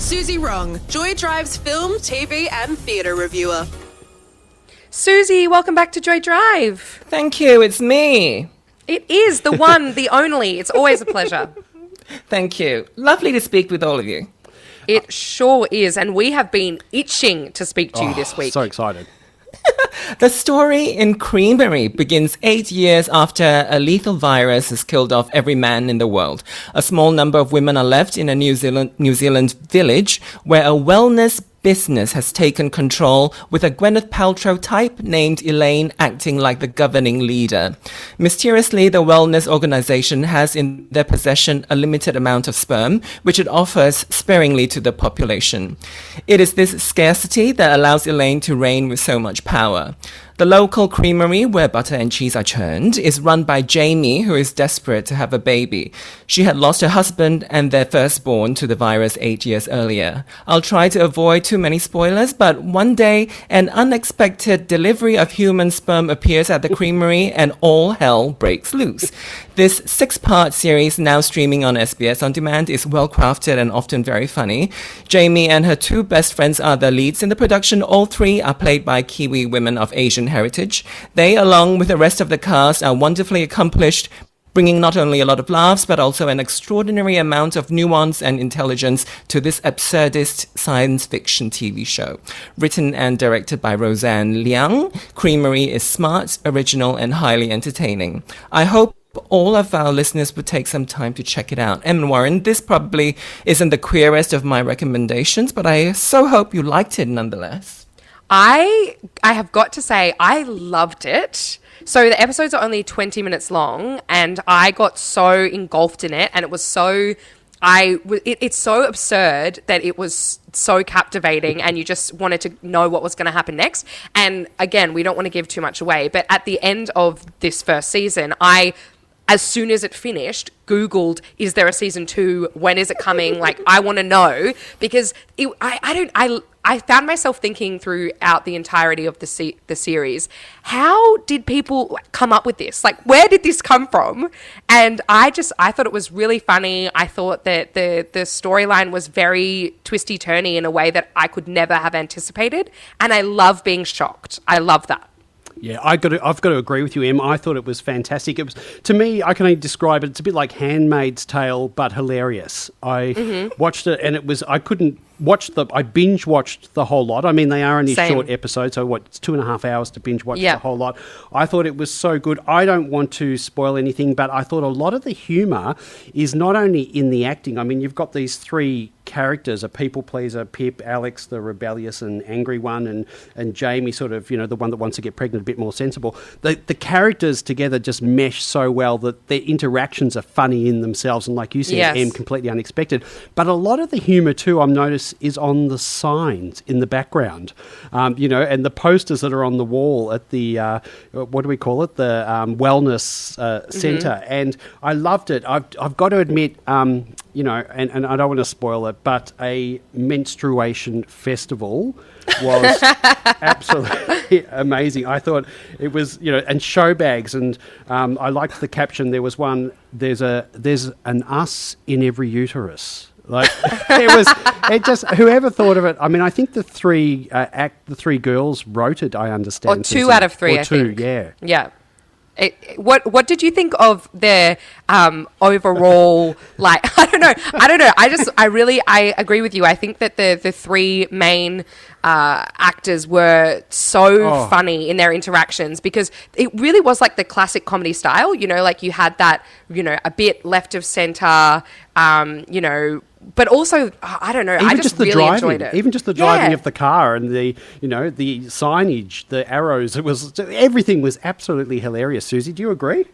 Suzy Wrong, Joy Drive's film, TV and theatre reviewer. Suzy, welcome back to Joy Drive. Thank you, it's me. It is the one, the only. It's always a pleasure. Thank you. Lovely to speak with all of you. It sure is, and we have been itching to speak to you this week. So excited. The story in Creamerie begins 8 years after a lethal virus has killed off every man in the world. A small number of women are left in a New Zealand village where a wellness business has taken control, with a Gwyneth Paltrow type named Elaine acting like the governing leader. Mysteriously, the wellness organization has in their possession a limited amount of sperm, which it offers sparingly to the population. It is this scarcity that allows Elaine to reign with so much power. The local creamerie, where butter and cheese are churned, is run by Jamie, who is desperate to have a baby. She had lost her husband and their firstborn to the virus 8 years earlier. I'll try to avoid too many spoilers, but one day, an unexpected delivery of human sperm appears at the creamerie and all hell breaks loose. This 6-part series, now streaming on SBS On Demand, is well-crafted and often very funny. Jamie and her 2 best friends are the leads in the production. All 3 are played by Kiwi women of Asian heritage. They, along with the rest of the cast, are wonderfully accomplished, bringing not only a lot of laughs, but also an extraordinary amount of nuance and intelligence to this absurdist science fiction TV show. Written and directed by Roseanne Liang, Creamerie is smart, original, and highly entertaining. I hope all of our listeners would take some time to check it out. And Warren, this probably isn't the queerest of my recommendations, but I so hope you liked it nonetheless. I have got to say, I loved it. So the episodes are only 20 minutes long, and I got so engulfed in it, and it was so... it's so absurd that it was so captivating, and you just wanted to know what was going to happen next. And again, we don't want to give too much away, but at the end of this first season, as soon as it finished, Googled, is there a season 2? When is it coming? Like, I want to know, because I found myself thinking throughout the entirety of the series, how did people come up with this? Like, where did this come from? And I thought it was really funny. I thought that the storyline was very twisty-turny in a way that I could never have anticipated. And I love being shocked. I love that. Yeah, I've got to agree with you, Em. I thought it was fantastic. It was, to me, I can only describe it. It's a bit like Handmaid's Tale, but hilarious. I watched it, and I binge watched the whole lot. I mean, they are only short episodes, so it's 2.5 hours to binge watch the whole lot. I thought it was so good. I don't want to spoil anything, but I thought a lot of the humour is not only in the acting. I mean, you've got these 3 characters, a people pleaser, Pip, Alex, the rebellious and angry one, and Jamie, sort of, the one that wants to get pregnant, a bit more sensible. The characters together just mesh so well that their interactions are funny in themselves, and like you said, Em, completely unexpected. But a lot of the humour too, I'm noticed, is on the signs in the background, and the posters that are on the wall at the what do we call it, the wellness centre. And I loved it. I've got to admit, and I don't want to spoil it, but a menstruation festival was absolutely amazing. I thought it was, and show bags, and I liked the caption. There was one, there's an us in every uterus. Like, whoever thought of it. I mean, I think the 3 girls wrote it, I understand. Or 2 out of 3, I think. Yeah. What did you think of their overall, like, I don't know. I agree with you. I think that the 3 main actors were so funny in their interactions, because it really was like the classic comedy style, like you had that, a bit left of center, but also, I don't know, I just really enjoyed it. Even just the driving of the car and the signage, the arrows, everything was absolutely hilarious. Suzy, do you agree?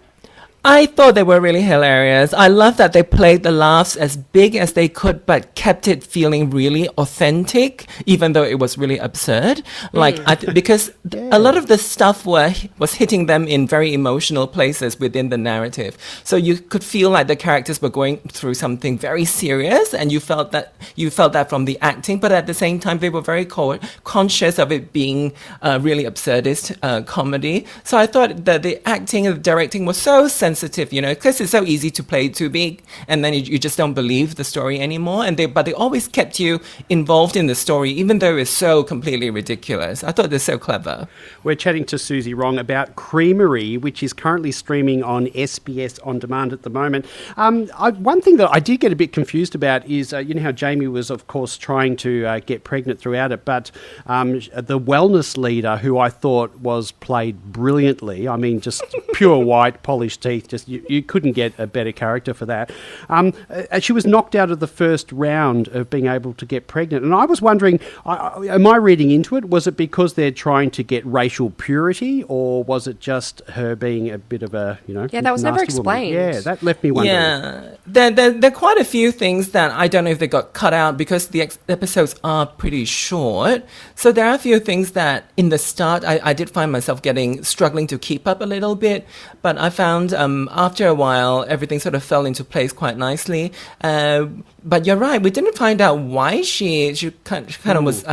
I thought they were really hilarious. I love that they played the laughs as big as they could, but kept it feeling really authentic, even though it was really absurd. Because a lot of the stuff was hitting them in very emotional places within the narrative. So you could feel like the characters were going through something very serious, and you felt that from the acting. But at the same time, they were very conscious of it being really absurdist comedy. So I thought that the acting and the directing was so sensitive sensitive, because it's so easy to play too big, and then you just don't believe the story anymore. But they always kept you involved in the story, even though it's so completely ridiculous. I thought they're so clever. We're chatting to Suzy Wrong about Creamerie, which is currently streaming on SBS On Demand at the moment. One thing that I did get a bit confused about is, how Jamie was, of course, trying to get pregnant throughout it, but the wellness leader, who I thought was played brilliantly, I mean, just pure white, polished teeth, just you couldn't get a better character for that. She was knocked out of the first round of being able to get pregnant, and I was wondering, am I reading into it? Was it because they're trying to get racial purity, or was it just her being a bit of a, Yeah, that was never explained. Woman? Yeah, that left me wondering. Yeah, there are quite a few things that I don't know if they got cut out because the episodes are pretty short. So there are a few things that in the start I did find myself struggling to keep up a little bit, but I found after a while everything sort of fell into place quite nicely. But you're right, we didn't find out why she kind of was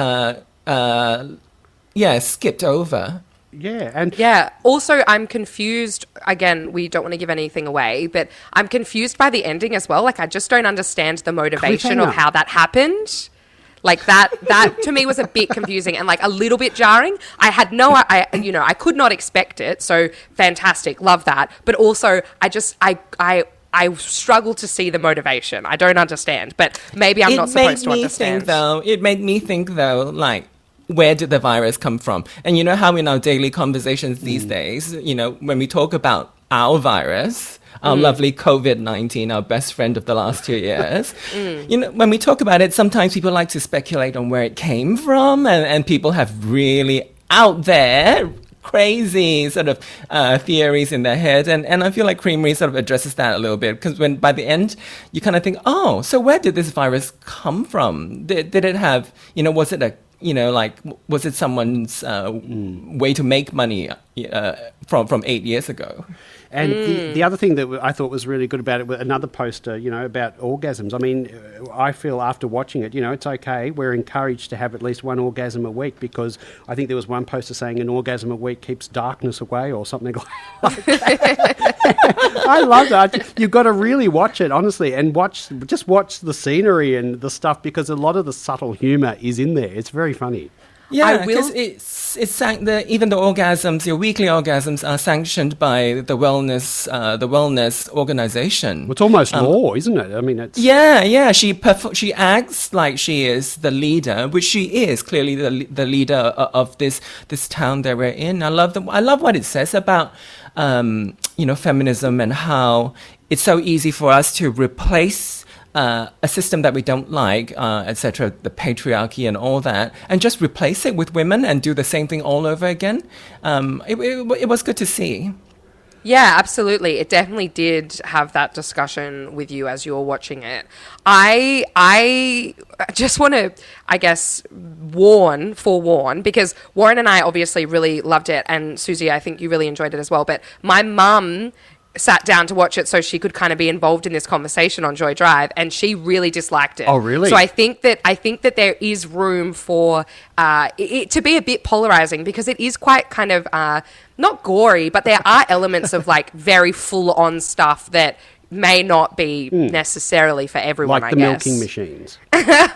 skipped over. Yeah, also, I'm confused. Again, we don't want to give anything away, but I'm confused by the ending as well. Like, I just don't understand the motivation of how that happened. Like, that to me was a bit confusing and like a little bit jarring. I could not expect it. So fantastic, love that. But also, I struggle to see the motivation. I don't understand, but maybe I'm not supposed to understand. It made me think though, like, where did the virus come from? And you know how in our daily conversations these days, when we talk about our virus, our lovely COVID-19, our best friend of the last 2 years, when we talk about it, sometimes people like to speculate on where it came from, and people have really out there crazy sort of theories in their head, and I feel like Creamerie sort of addresses that a little bit, because when by the end you kind of think, oh, so where did this virus come from? Did it have, was it was it someone's way to make money from 8 years ago? And the other thing that I thought was really good about it was another poster, about orgasms. I mean, I feel after watching it, it's okay. We're encouraged to have at least one orgasm a week, because I think there was one poster saying an orgasm a week keeps darkness away or something like that. I love that. You've got to really watch it, honestly, and watch the scenery and the stuff, because a lot of the subtle humour is in there. It's very funny. Yeah, because even the orgasms, your weekly orgasms, are sanctioned by the wellness organization. Well, it's almost law, isn't it? I mean, it's She acts like she is the leader, which she is clearly the leader of this town that we're in. I love what it says about feminism, and how it's so easy for us to replace a system that we don't like, etc., the patriarchy and all that, and just replace it with women and do the same thing all over again. It was good to see. Yeah, absolutely. It definitely did have that discussion with you as you were watching it. I just want to, I guess, forewarn, because Warren and I obviously really loved it, and Suzy, I think you really enjoyed it as well, but my mum sat down to watch it so she could kind of be involved in this conversation on Joy Drive, and she really disliked it. Oh, really? So I think that there is room for it to be a bit polarizing, because it is quite kind of not gory, but there are elements of like very full-on stuff that may not be necessarily for everyone, like I guess. Milking machines. There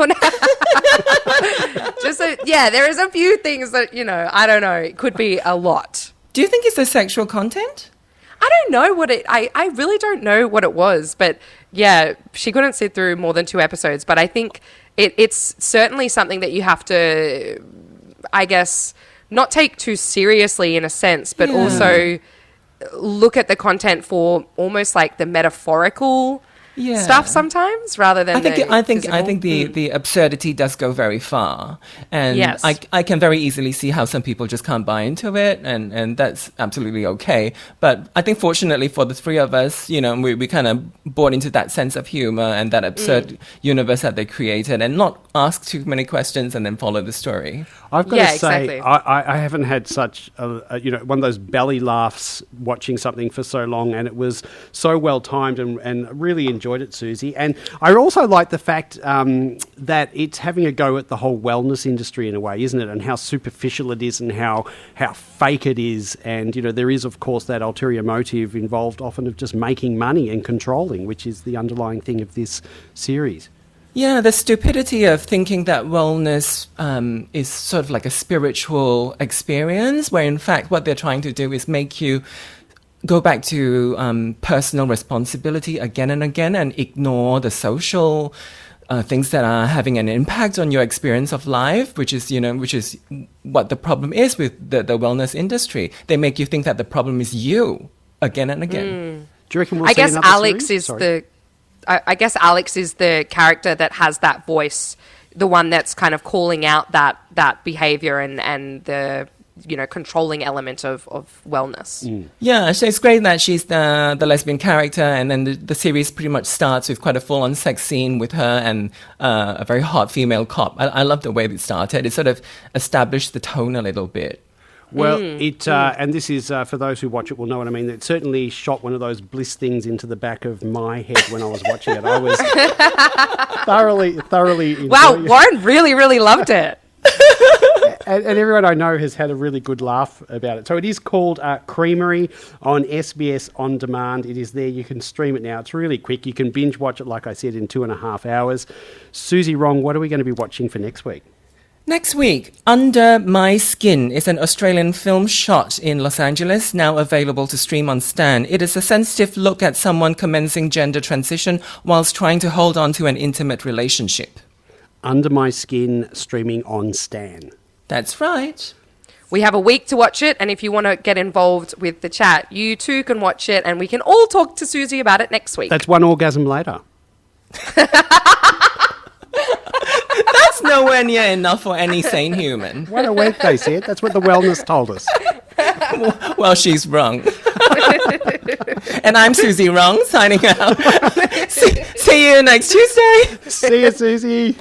is a few things that, I don't know, it could be a lot. Do you think it's the sexual content? I don't know I really don't know what it was, but yeah, she couldn't sit through more than 2 episodes, but I think it's certainly something that you have to, I guess, not take too seriously in a sense, but also look at the content for almost like the metaphorical stuff sometimes, rather than I think the absurdity does go very far, and yes. I can very easily see how some people just can't buy into it, and that's absolutely okay. But I think fortunately for the three of us, we kind of bought into that sense of humor and that absurd universe that they created, and not ask too many questions and then follow the story. I've got to say, exactly. I haven't had such one of those belly laughs watching something for so long, and it was so well timed and really enjoyable. enjoyed it, Suzy. And I also like the fact that it's having a go at the whole wellness industry in a way, isn't it? And how superficial it is and how fake it is. And, there is, of course, that ulterior motive involved often of just making money and controlling, which is the underlying thing of this series. Yeah, the stupidity of thinking that wellness is sort of like a spiritual experience, where in fact what they're trying to do is make you go back to personal responsibility again and again and ignore the social things that are having an impact on your experience of life, which is what the problem is with the wellness industry. They make you think that the problem is you again and again. Do you reckon we'll I see guess another Alex series? is Sorry. I guess Alex is the character that has that voice, the one that's kind of calling out that behavior and the controlling element of wellness. Yeah, so it's great that she's the lesbian character, and then the series pretty much starts with quite a full-on sex scene with her and a very hot female cop. I love the way it started. It sort of established the tone a little bit. Well, and this is, for those who watch it will know what I mean, it certainly shot one of those bliss things into the back of my head when I was watching it. I was thoroughly Wow, enjoying it. Warren really, really loved it. And everyone I know has had a really good laugh about it. So it is called Creamerie on SBS On Demand. It is there. You can stream it now. It's really quick. You can binge watch it, like I said, in 2.5 hours. Suzy Wrong, what are we going to be watching for next week? Next week, Under My Skin is an Australian film shot in Los Angeles, now available to stream on Stan. It is a sensitive look at someone commencing gender transition whilst trying to hold on to an intimate relationship. Under My Skin, streaming on Stan. That's right. We have a week to watch it, and if you want to get involved with the chat, you too can watch it, and we can all talk to Suzy about it next week. That's one orgasm later. That's nowhere near enough for any sane human. What a week, they said. That's what the wellness told us. Well, she's wrong. And I'm Suzy Wrong, signing out. See you next Tuesday. See you, Suzy.